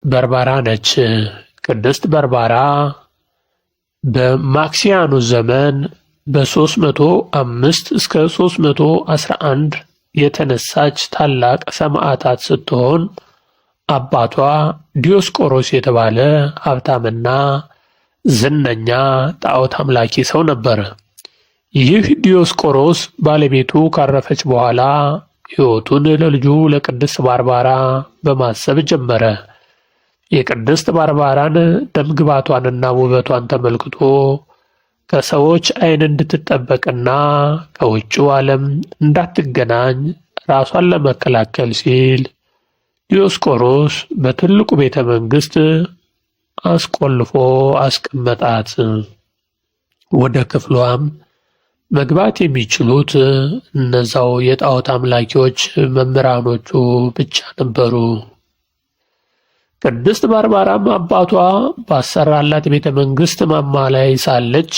በርባራ ነች። ቅድስት በርባራ በማክሲያኖስ ዘመን በ305 እስከ 311 የተነሳች ታላቅ ሰማዕታት ስትሆን አባቷ ዲዮስቆሮስ የተባለ ሀብታምና ዝነኛ ጣዖት አምላኪ ሰው ነበር። ይህ ዲዮስቆሮስ ባለቤቱ ካረፈች በኋላ ሕይወቱን ለልጁ ለቅድስት ባርባራ በማሰብ ጀመረ። የቅድስት ባርባራን ደምግባቷንና ውበቷን ተመልክቶ ከሰዎች ዓይን እንድትጠበቅና ከውጭው ዓለም እንዳትገናኝ ራሷን ለመከላከል ሲል ዲዮስቆሮስ በትልቁ ቤተ መንግሥት አስቆልፎ አስቀመጣት። ወደ ክፍሏም መግባት የሚችሉት እነዛው የጣዖት አምላኪዎች መምህራኖቹ ብቻ ነበሩ። ቅድስት ባርባራም አባቷ ባሰራላት ቤተ መንግሥት ማማ ላይ ሳለች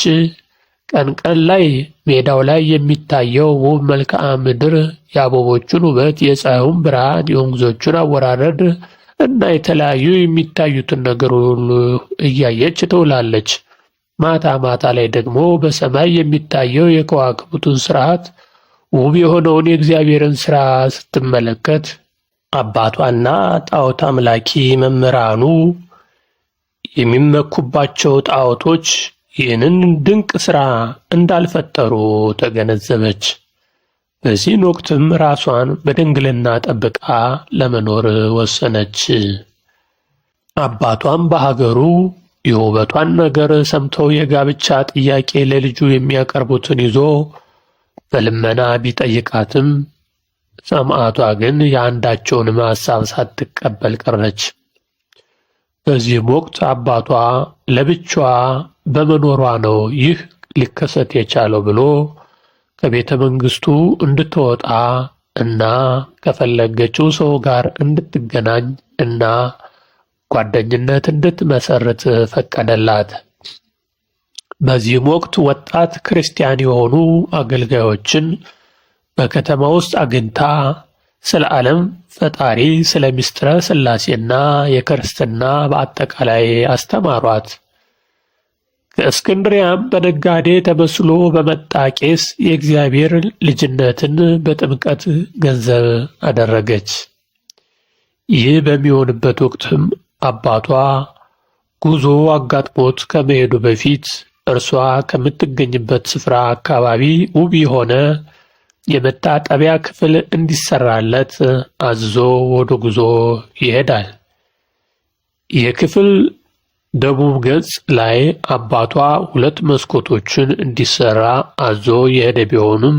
ቀን ቀን ላይ ሜዳው ላይ የሚታየው ውብ መልክዓ ምድር፣ የአበቦቹን ውበት፣ የፀሐዩን ብርሃን፣ የወንዞቹን አወራረድ እና የተለያዩ የሚታዩትን ነገር ሁሉ እያየች ትውላለች። ማታ ማታ ላይ ደግሞ በሰማይ የሚታየው የከዋክብቱን ስርዓት፣ ውብ የሆነውን የእግዚአብሔርን ሥራ ስትመለከት አባቷና ጣዖት አምላኪ መምህራኑ የሚመኩባቸው ጣዖቶች ይህንን ድንቅ ሥራ እንዳልፈጠሩ ተገነዘበች። በዚህን ወቅትም ራሷን በድንግልና ጠብቃ ለመኖር ወሰነች። አባቷም በሀገሩ የውበቷን ነገር ሰምተው የጋብቻ ጥያቄ ለልጁ የሚያቀርቡትን ይዞ በልመና ቢጠይቃትም ሰማዕቷ ግን የአንዳቸውንም ሐሳብ ሳትቀበል ቀረች። በዚህም ወቅት አባቷ ለብቻዋ በመኖሯ ነው ይህ ሊከሰት የቻለው ብሎ ከቤተ መንግሥቱ እንድትወጣ እና ከፈለገችው ሰው ጋር እንድትገናኝ እና ጓደኝነት እንድትመሰርት ፈቀደላት። በዚህም ወቅት ወጣት ክርስቲያን የሆኑ አገልጋዮችን በከተማ ውስጥ አግኝታ ስለ ዓለም ፈጣሪ፣ ስለ ምስጢረ ሥላሴና የክርስትና በአጠቃላይ አስተማሯት። ከእስክንድሪያም በነጋዴ ተመስሎ በመጣ ቄስ የእግዚአብሔር ልጅነትን በጥምቀት ገንዘብ አደረገች። ይህ በሚሆንበት ወቅትም አባቷ ጉዞ አጋጥሞት ከመሄዱ በፊት እርሷ ከምትገኝበት ስፍራ አካባቢ ውብ የሆነ የመታጠቢያ ክፍል እንዲሰራለት አዝዞ ወደ ጉዞ ይሄዳል። የክፍል ደቡብ ገጽ ላይ አባቷ 2 መስኮቶችን እንዲሰራ አዞ የሄደ ቢሆንም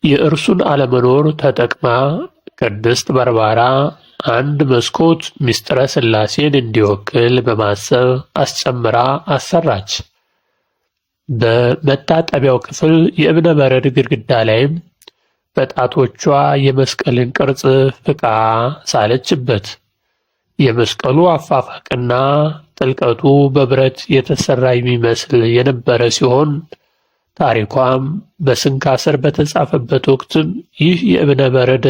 የእርሱን አለመኖር ተጠቅማ ቅድስት ባርባራ አንድ መስኮት ምስጢረ ሥላሴን እንዲወክል በማሰብ አስጨምራ አሰራች። በመታጠቢያው ክፍል የእብነ በረድ ግድግዳ ላይም በጣቶቿ የመስቀልን ቅርጽ ፍቃ ሳለችበት። የመስቀሉ አፋፋቅና ጥልቀቱ በብረት የተሰራ የሚመስል የነበረ ሲሆን ታሪኳም በስንክሳር በተጻፈበት ወቅትም ይህ የእብነ በረድ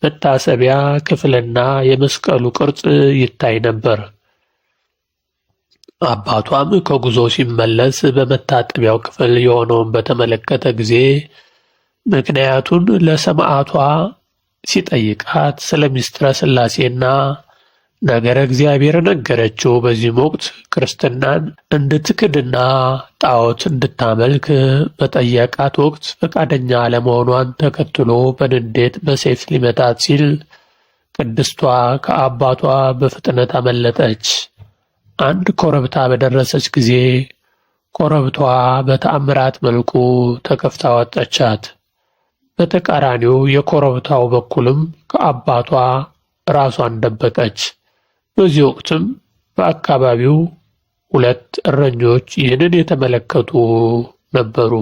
መታሰቢያ ክፍልና የመስቀሉ ቅርጽ ይታይ ነበር። አባቷም ከጉዞ ሲመለስ በመታጠቢያው ክፍል የሆነውን በተመለከተ ጊዜ ምክንያቱን ለሰማዕቷ ሲጠይቃት ስለ ምስጢረ ሥላሴና ነገረ እግዚአብሔር ነገረችው። በዚህም ወቅት ክርስትናን እንድትክድና ጣዖት እንድታመልክ በጠየቃት ወቅት ፈቃደኛ አለመሆኗን ተከትሎ በንዴት በሰይፍ ሊመታት ሲል ቅድስቷ ከአባቷ በፍጥነት አመለጠች። አንድ ኮረብታ በደረሰች ጊዜ ኮረብቷ በተአምራት መልኩ ተከፍታ ወጣቻት። በተቃራኒው የኮረብታው በኩልም ከአባቷ ራሷን ደበቀች። በዚህ ወቅትም በአካባቢው 2 እረኞች ይህንን የተመለከቱ ነበሩ።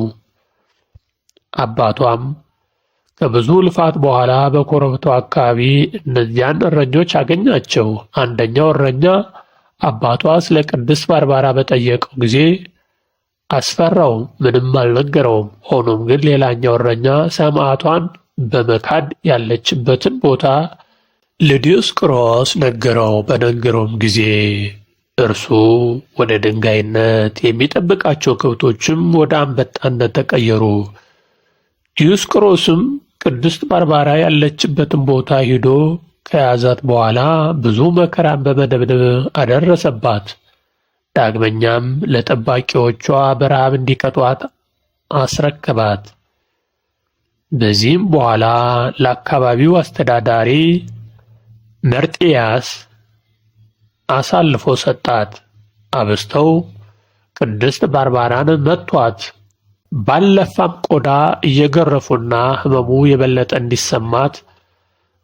አባቷም ከብዙ ልፋት በኋላ በኮረብታው አካባቢ እነዚያን እረኞች አገኛቸው። አንደኛው እረኛ አባቷ ስለ ቅድስት ባርባራ በጠየቀው ጊዜ አስፈራው፣ ምንም አልነገረውም። ሆኖም ግን ሌላኛው እረኛ ሰማዕቷን በመካድ ያለችበትን ቦታ ለዲዮስቆሮስ ነገረው። በነገረውም ጊዜ እርሱ ወደ ድንጋይነት የሚጠብቃቸው ከብቶችም ወደ አንበጣነት ተቀየሩ። ዲዮስቆሮስም ቅድስት ባርባራ ያለችበትን ቦታ ሄዶ ከያዛት በኋላ ብዙ መከራን በመደብደብ አደረሰባት። ዳግመኛም ለጠባቂዎቿ በረሃብ እንዲቀጧት አስረከባት። በዚህም በኋላ ለአካባቢው አስተዳዳሪ መርጥያስ አሳልፎ ሰጣት። አብዝተው ቅድስት ባርባራን መቷት። ባለፋም ቆዳ እየገረፉና ሕመሙ የበለጠ እንዲሰማት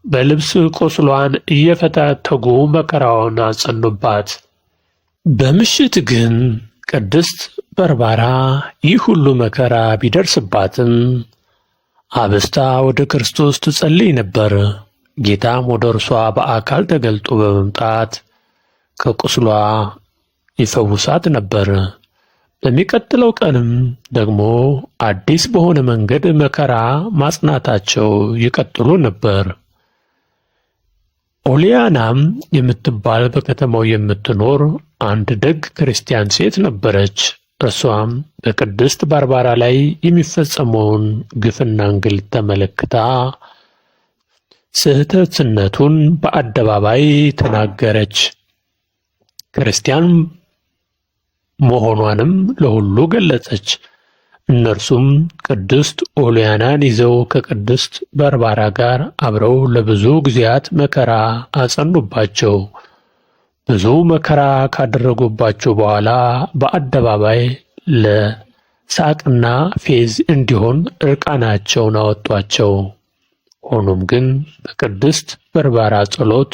በልብስ ቁስሏን እየፈተተጉ መከራውን አጸኑባት። በምሽት ግን ቅድስት ባርባራ ይህ ሁሉ መከራ ቢደርስባትም አብዝታ ወደ ክርስቶስ ትጸልይ ነበር። ጌታም ወደ እርሷ በአካል ተገልጦ በመምጣት ከቁስሏ ይፈውሳት ነበር። በሚቀጥለው ቀንም ደግሞ አዲስ በሆነ መንገድ መከራ ማጽናታቸው ይቀጥሉ ነበር። ኦሊያናም የምትባል በከተማው የምትኖር አንድ ደግ ክርስቲያን ሴት ነበረች። እርሷም በቅድስት ባርባራ ላይ የሚፈጸመውን ግፍና እንግልት ተመልክታ ስህተትነቱን በአደባባይ ተናገረች። ክርስቲያን መሆኗንም ለሁሉ ገለጸች። እነርሱም ቅድስት ኦሊያናን ይዘው ከቅድስት ባርባራ ጋር አብረው ለብዙ ጊዜያት መከራ አጸኑባቸው። ብዙ መከራ ካደረጉባቸው በኋላ በአደባባይ ለሳቅና ፌዝ እንዲሆን እርቃናቸውን አወጧቸው። ሆኖም ግን በቅድስት ባርባራ ጸሎት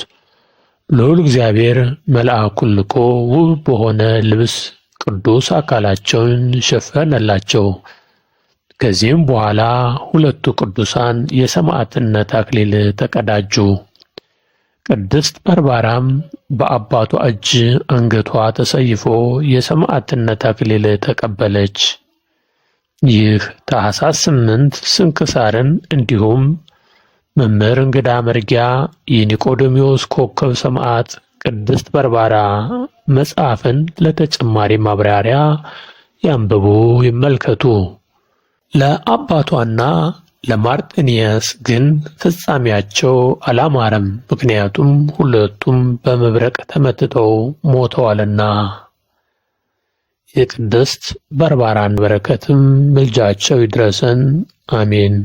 ልዑል እግዚአብሔር መልአኩን ልኮ ውብ በሆነ ልብስ ቅዱስ አካላቸውን ሸፈነላቸው። ከዚህም በኋላ ሁለቱ ቅዱሳን የሰማዕትነት አክሊል ተቀዳጁ። ቅድስት ባርባራም በአባቷ እጅ አንገቷ ተሰይፎ የሰማዕትነት አክሊል ተቀበለች። ይህ ታኅሳስ 8 ስንክሳርን እንዲሁም መምህር እንግዳ መርጊያ የኒቆዲሞስ ኮከብ ሰማዕት ቅድስት ባርባራ መጽሐፍን ለተጨማሪ ማብራሪያ ያንብቡ፣ ይመልከቱ። ለአባቷና ለማርጤንያስ ግን ፍጻሜያቸው አላማረም፣ ምክንያቱም ሁለቱም በመብረቅ ተመትተው ሞተዋልና። የቅድስት ባርባራን በረከትም ምልጃቸው ይድረሰን፣ አሜን።